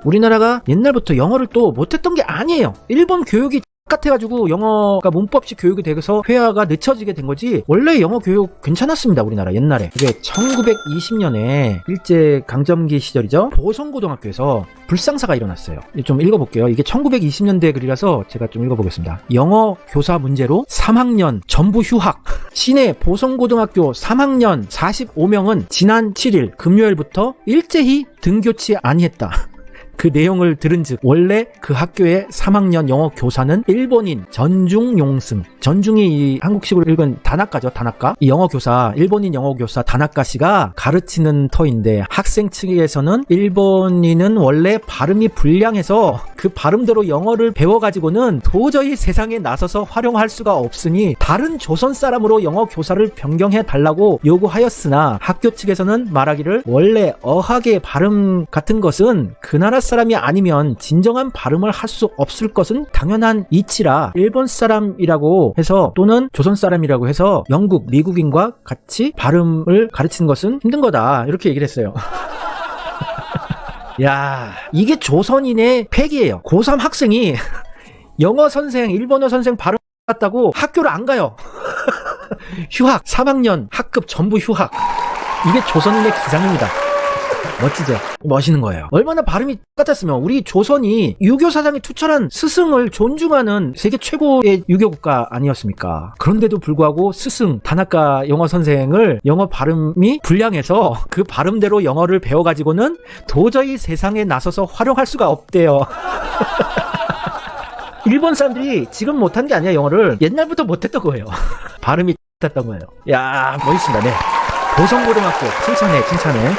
우리나라가 옛날부터 영어를 또 못했던 게 아니에요. 일본 교육이 같아가지고 영어가 문법식 교육이 돼서 회화가 늦춰지게 된 거지, 원래 영어 교육 괜찮았습니다. 우리나라 옛날에. 이게 1920년에 일제강점기 시절이죠. 보성고등학교에서 불상사가 일어났어요. 좀 읽어볼게요. 이게 1920년대 글이라서 제가 좀 읽어보겠습니다. 영어 교사 문제로 3학년 전부 휴학. 시내 보성고등학교 3학년 45명은 지난 7일 금요일부터 일제히 등교치 아니했다. 그 내용을 들은 즉 원래 그 학교의 3학년 영어 교사는 일본인 전중용승, 전중이 이 한국식으로 읽은 다나카죠. 다나카. 이 영어 교사, 일본인 영어 교사 다나카 씨가 가르치는 터인데, 학생 측에서는 일본인은 원래 발음이 불량해서 그 발음대로 영어를 배워가지고는 도저히 세상에 나서서 활용할 수가 없으니 다른 조선 사람으로 영어 교사를 변경해 달라고 요구하였으나, 학교 측에서는 말하기를 원래 어학의 발음 같은 것은 그 나라 사람이 아니면 진정한 발음을 할 수 없을 것은 당연한 이치라 일본 사람이라고 해서 또는 조선 사람이라고 해서 영국, 미국인과 같이 발음을 가르치는 것은 힘든 거다, 이렇게 얘기를 했어요. 야, 이게 조선인의 팩이에요. 고3 학생이 영어 선생, 일본어 선생 발음 같다고 학교를 안 가요. 휴학, 3학년 학급 전부 휴학. 이게 조선인의 기상입니다. 멋지죠? 멋있는 거예요. 얼마나 발음이 똑같았으면. 우리 조선이 유교 사상이 투철한 스승을 존중하는 세계 최고의 유교 국가 아니었습니까? 그런데도 불구하고 스승 다나카 영어 선생을 영어 발음이 불량해서 그 발음대로 영어를 배워가지고는 도저히 세상에 나서서 활용할 수가 없대요. 일본 사람들이 지금 못한 게 아니야. 영어를 옛날부터 못했던 거예요. 발음이 똑같았던 거예요. 야, 멋있습니다. 네, 보성고등학교 칭찬해.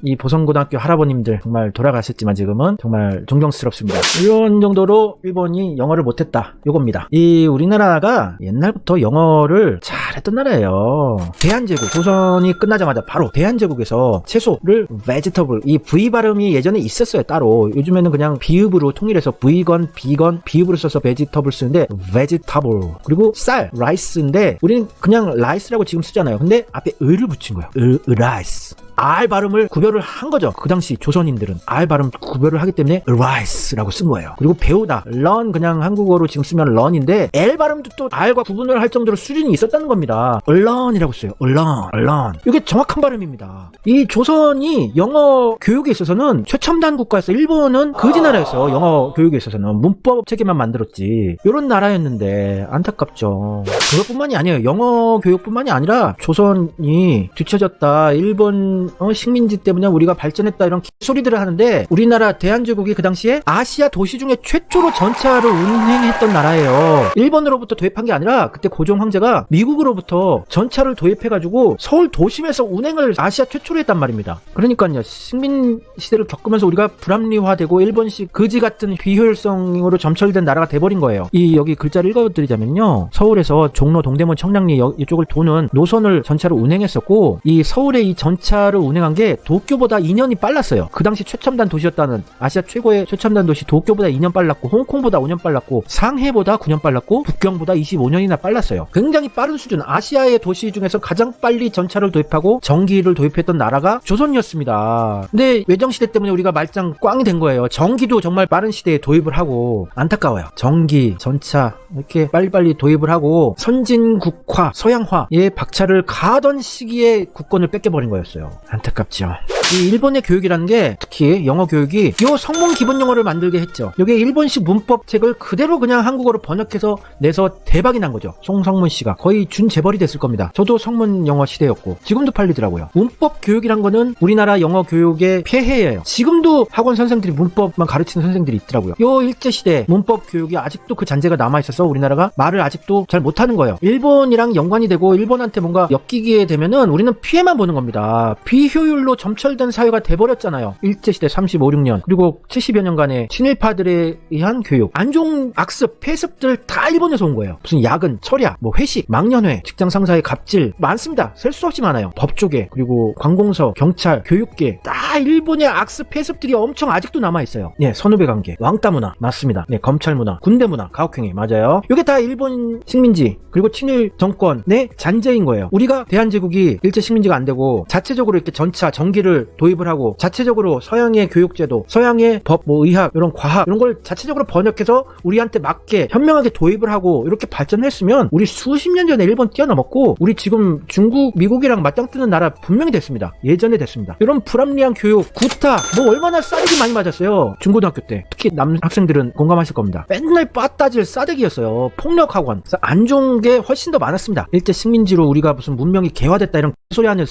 이 보성고등학교 할아버님들 정말 돌아가셨지만 지금은 정말 존경스럽습니다. 이런 정도로 일본이 영어를 못했다, 요겁니다. 이 우리나라가 옛날부터 영어를 잘했던 나라예요. 대한제국, 조선이 끝나자마자 바로 대한제국에서 채소를 vegetable, 이 V 발음이 예전에 있었어요, 따로. 요즘에는 그냥 비읍으로 통일해서 V건, B건, 비읍으로 써서 vegetable 쓰는데 vegetable. 그리고 쌀, rice인데 우리는 그냥 rice라고 지금 쓰잖아요. 근데 앞에 을을 붙인 거예요. rice. R 발음을 구별을 한 거죠. 그 당시 조선인들은 R 발음 구별을 하기 때문에 rice라고 쓴 거예요. 그리고 배우다, learn, 그냥 한국어로 지금 쓰면 learn인데 L 발음도 또 R과 구분을 할 정도로 수준이 있었다는 겁니다. learn이라고 써요. learn. 이게 정확한 발음입니다. 이 조선이 영어 교육에 있어서는 최첨단 국가였어요. 일본은 거지 나라였어요. 영어 교육에 있어서는 문법 체계만 만들었지. 이런 나라였는데 안타깝죠. 그것뿐만이 아니에요. 영어 교육뿐만이 아니라 조선이 뒤처졌다, 일본 식민지 때문에 우리가 발전했다, 이런 소리들을 하는데, 우리나라 대한제국이 그 당시에 아시아 도시 중에 최초로 전차를 운행했던 나라예요. 일본으로부터 도입한 게 아니라 그때 고종 황제가 미국으로부터 전차를 도입해가지고 서울 도심에서 운행을 아시아 최초로 했단 말입니다. 그러니까요, 식민 시대를 겪으면서 우리가 불합리화되고 일본식 거지 같은 비효율성으로 점철된 나라가 돼버린 거예요. 이 여기 글자를 읽어드리자면요, 서울에서 종로, 동대문, 청량리 이쪽을 도는 노선을 전차로 운행했었고, 이 서울의 이 전차를 운행한 게 도쿄보다 2년이 빨랐어요. 그 당시 최첨단 도시였다는, 아시아 최고의 최첨단 도시 도쿄보다 2년 빨랐고, 홍콩보다 5년 빨랐고, 상해보다 9년 빨랐고, 북경보다 25년이나 빨랐어요. 굉장히 빠른 수준, 아시아의 도시 중에서 가장 빨리 전차를 도입하고 전기를 도입했던 나라가 조선이었습니다. 근데 외정시대 때문에 우리가 말짱 꽝이 된 거예요. 전기도 정말 빠른 시대에 도입을 하고, 안타까워요. 전기, 전차 이렇게 빨리빨리 도입을 하고 선진국화, 서양화에 박차를 가던 시기에 국권을 뺏겨버린 거였어요. 안타깝죠. 이 일본의 교육이라는 게, 특히 영어 교육이 요 성문 기본 영어를 만들게 했죠. 요게 일본식 문법책을 그대로 그냥 한국어로 번역해서 내서 대박이 난 거죠. 송성문 씨가 거의 준재벌이 됐을 겁니다. 저도 성문 영어 시대였고 지금도 팔리더라고요. 문법 교육이란 거는 우리나라 영어 교육의 폐해예요. 지금도 학원 선생들이 문법만 가르치는 선생들이 있더라고요. 요 일제시대 문법 교육이 아직도 그 잔재가 남아있어서 우리나라가 말을 아직도 잘 못하는 거예요. 일본이랑 연관이 되고 일본한테 뭔가 엮이게 되면은 우리는 피해만 보는 겁니다. 비효율로 점철된 사회가 돼버렸잖아요. 일제시대 35, 6년 그리고 70여 년간의 친일파들에 의한 교육, 안종 악습, 폐습들 다 일본에서 온 거예요. 무슨 야근, 철야, 뭐 회식, 망년회, 직장상사의 갑질 많습니다. 셀 수 없이 많아요. 법조계, 그리고 관공서, 경찰, 교육계 다 일본의 악습, 폐습들이 엄청 아직도 남아있어요. 네, 선후배 관계, 왕따 문화 맞습니다. 네, 검찰 문화, 군대 문화, 가혹행위 맞아요. 이게 다 일본 식민지 그리고 친일 정권의 잔재인 거예요. 우리가 대한제국이 일제 식민지가 안 되고 자체적으로 이렇게 전차, 전기를 도입을 하고 자체적으로 서양의 교육제도, 서양의 법, 뭐 의학, 이런 과학 이런 걸 자체적으로 번역해서 우리한테 맞게 현명하게 도입을 하고 이렇게 발전했으면 우리 수십 년 전에 일본 뛰어넘었고 우리 지금 중국, 미국이랑 맞짱 뜨는 나라 분명히 됐습니다. 예전에 됐습니다. 이런 불합리한 교육, 구타 뭐 얼마나 싸대기 많이 맞았어요. 중고등학교 때. 특히 남학생들은 공감하실 겁니다. 맨날 빠따질 싸대기였어요. 폭력학원. 안 좋은 게 훨씬 더 많았습니다. 일제 식민지로 우리가 무슨 문명이 개화됐다 이런 소리 하는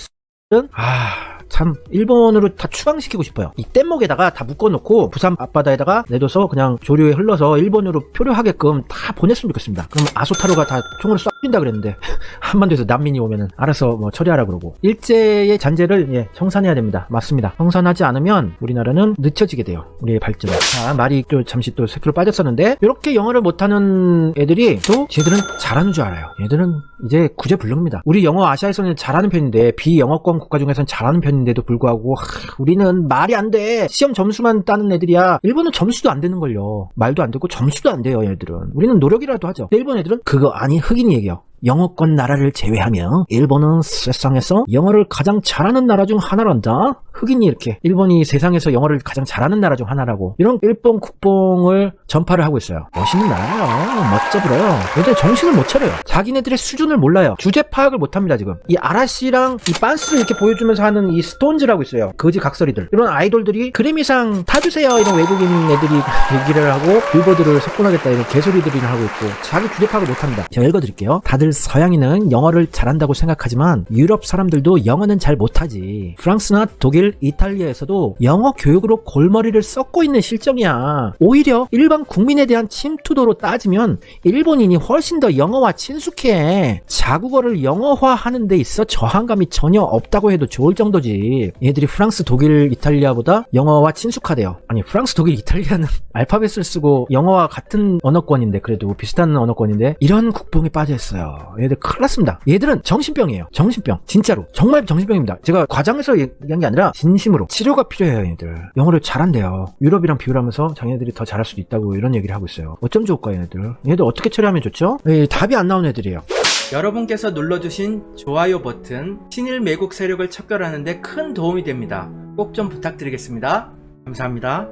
참 일본으로 다 추방시키고 싶어요. 이 뗏목에다가 다 묶어놓고 부산 앞바다에다가 내둬서 그냥 조류에 흘러서 일본으로 표류하게끔 다 보냈으면 좋겠습니다. 그럼 아소타로가 다 총으로 쏴준다 그랬는데 한반도에서 난민이 오면은 알아서 뭐 처리하라 그러고 일제의 잔재를 청산해야 됩니다. 맞습니다. 청산하지 않으면 우리나라는 늦춰지게 돼요. 우리의 발전이. 자, 말이 또 잠시 또 새끼로 빠졌었는데 이렇게 영어를 못하는 애들이 또 쟤들은 잘하는 줄 알아요. 얘들은 이제 구제불능입니다. 우리 영어 아시아에서는 잘하는 편인데 비영어권 국가 중에서는 잘하는 편인데도 불구하고 우리는 말이 안 돼. 시험 점수만 따는 애들이야. 일본은 점수도 안 되는걸요. 말도 안 되고 점수도 안 돼요. 얘들은. 우리는 노력이라도 하죠. 일본 애들은 그거 아니 흑인 얘기요. 영어권 나라를 제외하며 일본은 세상에서 영어를 가장 잘하는 나라 중 하나란다. 흑인이 이렇게 일본이 세상에서 영어를 가장 잘하는 나라 중 하나라고 이런 일본 국뽕을 전파를 하고 있어요. 멋있는 나라예요. 멋져 보여요. 근데 정신을 못 차려요. 자기네들의 수준을 몰라요. 주제 파악을 못합니다. 지금 이 아라씨랑 이 빤스를 이렇게 보여주면서 하는 이 스톤즈라고 있어요. 거지 각설이들. 이런 아이돌들이 그래미상 타주세요 이런 외국인 애들이 얘기를 하고 빌보드를 석권하겠다 이런 개소리들이나 하고 있고 자기 주제 파악을 못합니다. 제가 읽어드릴게요. 다들 서양인은 영어를 잘한다고 생각하지만 유럽 사람들도 영어는 잘 못하지. 프랑스나 독일, 이탈리아에서도 영어 교육으로 골머리를 썩고 있는 실정이야. 오히려 일반 국민에 대한 침투도로 따지면 일본인이 훨씬 더 영어와 친숙해. 자국어를 영어화하는 데 있어 저항감이 전혀 없다고 해도 좋을 정도지. 얘들이 프랑스, 독일, 이탈리아보다 영어와 친숙하대요. 아니 프랑스, 독일, 이탈리아는 알파벳을 쓰고 영어와 같은 언어권인데 그래도 비슷한 언어권인데 이런 국뽕에 빠져있어요. 얘들 큰일 났습니다. 얘들은 정신병이에요. 정신병. 진짜로. 정말 정신병입니다. 제가 과장해서 얘기한 게 아니라 진심으로. 치료가 필요해요. 얘들. 영어를 잘한대요. 유럽이랑 비교하면서 자기네들이 더 잘할 수도 있다고 이런 얘기를 하고 있어요. 어쩜 좋을까 얘네들. 얘네들 어떻게 처리하면 좋죠? 답이 안 나오는 애들이에요. 여러분께서 눌러주신 좋아요 버튼 친일 매국 세력을 척결하는 데 큰 도움이 됩니다. 꼭 좀 부탁드리겠습니다. 감사합니다.